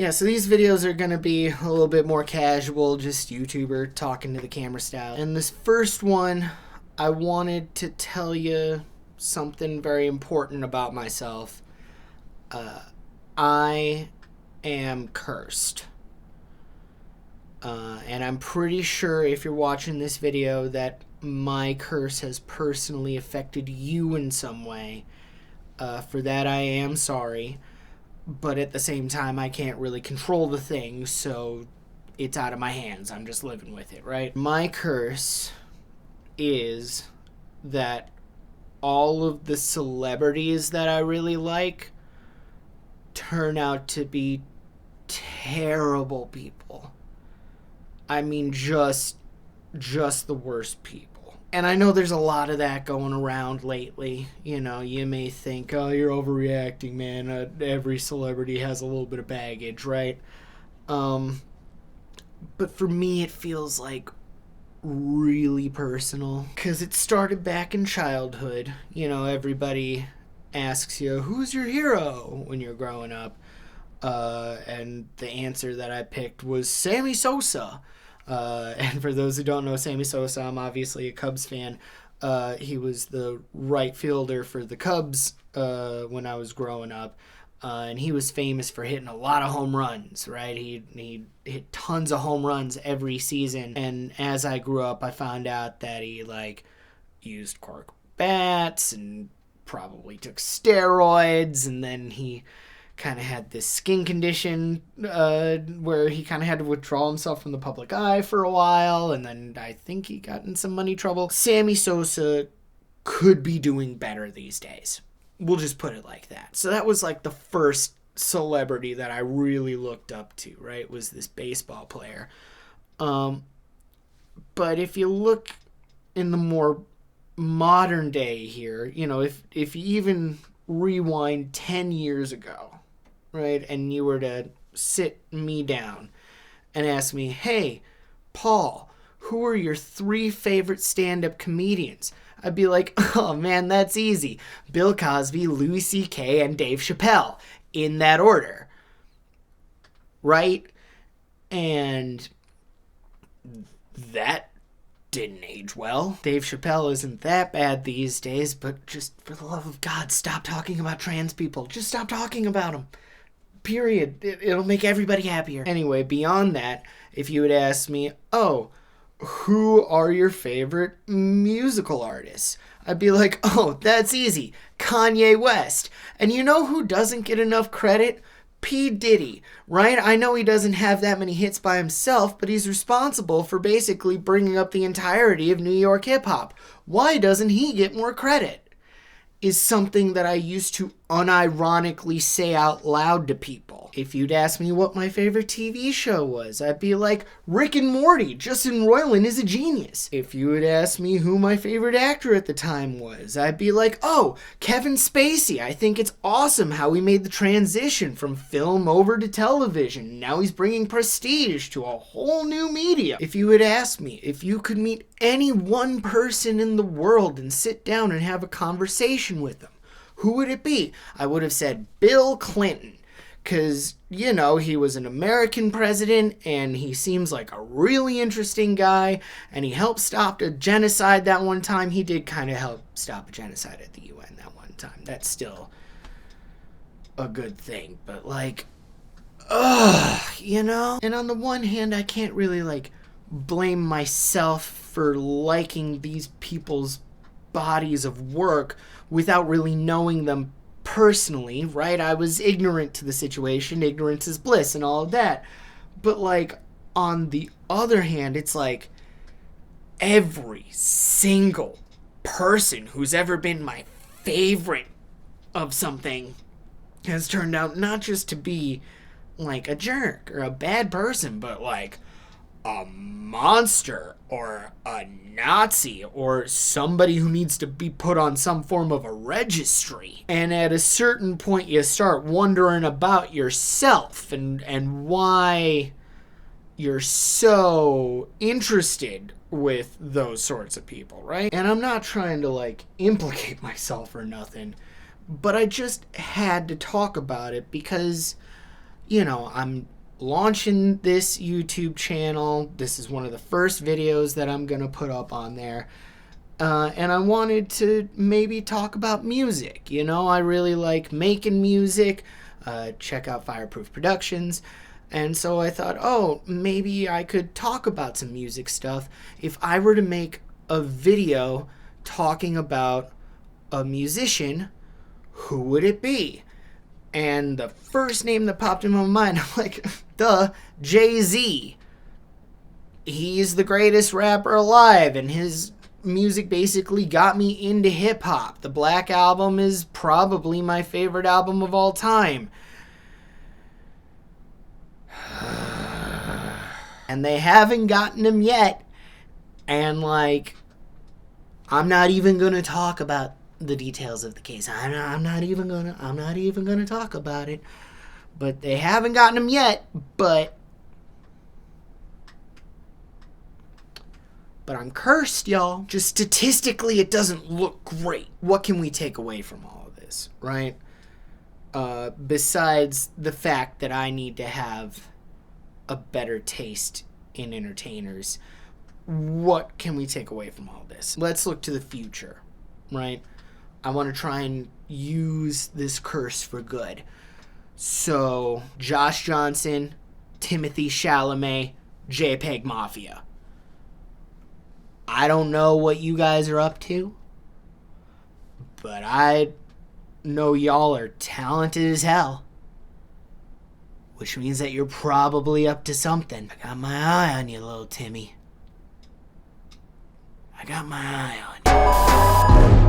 Yeah, so these videos are going to be a little bit more casual, just YouTuber talking to the camera style. And this first one, I wanted to tell you something very important about myself. I am cursed. And I'm pretty sure if you're watching this video that my curse has personally affected you in some way. For that, I am sorry. But at the same time, I can't really control the thing, so it's out of my hands. I'm just living with it, right? My curse is that all of the celebrities that I really like turn out to be terrible people. I mean, just the worst people. And I know there's a lot of that going around lately. You know, you may think, oh, you're overreacting, man. Every celebrity has a little bit of baggage, right? But for me, it feels like really personal. Because it started back in childhood. You know, everybody asks you, who's your hero when you're growing up? And the answer that I picked was Sammy Sosa. And for those who don't know Sammy Sosa, I'm obviously a Cubs fan. He was the right fielder for the Cubs when I was growing up. And he was famous for hitting a lot of home runs, right? He hit tons of home runs every season. And as I grew up, I found out that he, used cork bats and probably took steroids. And then he kind of had this skin condition where he kind of had to withdraw himself from the public eye for a while, and then I think he got in some money trouble. Sammy Sosa could be doing better these days. We'll just put it like that. So that was like the first celebrity that I really looked up to, right? Was this baseball player. But if you look in the more modern day here, you know, if you even rewind 10 years ago, right, and you were to sit me down and ask me, hey, Paul, who are your 3 favorite stand-up comedians? I'd be like, oh man, that's easy. Bill Cosby, Louis C.K., and Dave Chappelle, in that order, right? And that didn't age well. Dave Chappelle isn't that bad these days, but just for the love of God, stop talking about trans people. Just stop talking about them. Period. It'll make everybody happier. Anyway, beyond that, if you would ask me, oh, who are your favorite musical artists? I'd be like, oh, that's easy. Kanye West. And you know who doesn't get enough credit? P. Diddy, right? I know he doesn't have that many hits by himself, but he's responsible for basically bringing up the entirety of New York hip-hop. Why doesn't he get more credit? Is something that I used to unironically say out loud to people. If you'd ask me what my favorite TV show was, I'd be like, Rick and Morty. Justin Roiland is a genius. If you would ask me who my favorite actor at the time was, I'd be like, oh, Kevin Spacey. I think it's awesome how he made the transition from film over to television. Now he's bringing prestige to a whole new media. If you would ask me if you could meet any one person in the world and sit down and have a conversation with them, who would it be? I would have said Bill Clinton. Because, you know, he was an American president and he seems like a really interesting guy and he helped stop a genocide that one time. He did kind of help stop a genocide at the UN that one time. That's still a good thing. But, you know? And on the one hand, I can't really, blame myself for liking these people's bodies of work without really knowing them personally, right? I was ignorant to the situation. Ignorance is bliss and all of that. But, on the other hand, it's every single person who's ever been my favorite of something has turned out not just to be, a jerk or a bad person, but, a monster or a Nazi or somebody who needs to be put on some form of a registry. And at a certain point you start wondering about yourself and why you're so interested with those sorts of people, right? And I'm not trying to implicate myself or nothing, but I just had to talk about it because, I'm launching this YouTube channel. This is one of the first videos that I'm going to put up on there. And I wanted to maybe talk about music. I really like making music. Check out Fireproof Productions. And so I thought, maybe I could talk about some music stuff. If I were to make a video talking about a musician, who would it be? And the first name that popped in my mind, I'm like, Jay-Z. He's the greatest rapper alive, and his music basically got me into hip-hop. The Black Album is probably my favorite album of all time. And they haven't gotten him yet. And, I'm not even going to talk about the details of the case. I'm not even gonna talk about it. But they haven't gotten him yet. But I'm cursed, y'all. Just statistically, it doesn't look great. What can we take away from all of this, right? Besides the fact that I need to have a better taste in entertainers, what can we take away from all this? Let's look to the future, right? I want to try and use this curse for good. So, Josh Johnson, Timothy Chalamet, JPEG Mafia. I don't know what you guys are up to, but I know y'all are talented as hell. Which means that you're probably up to something. I got my eye on you, little Timmy. I got my eye on you.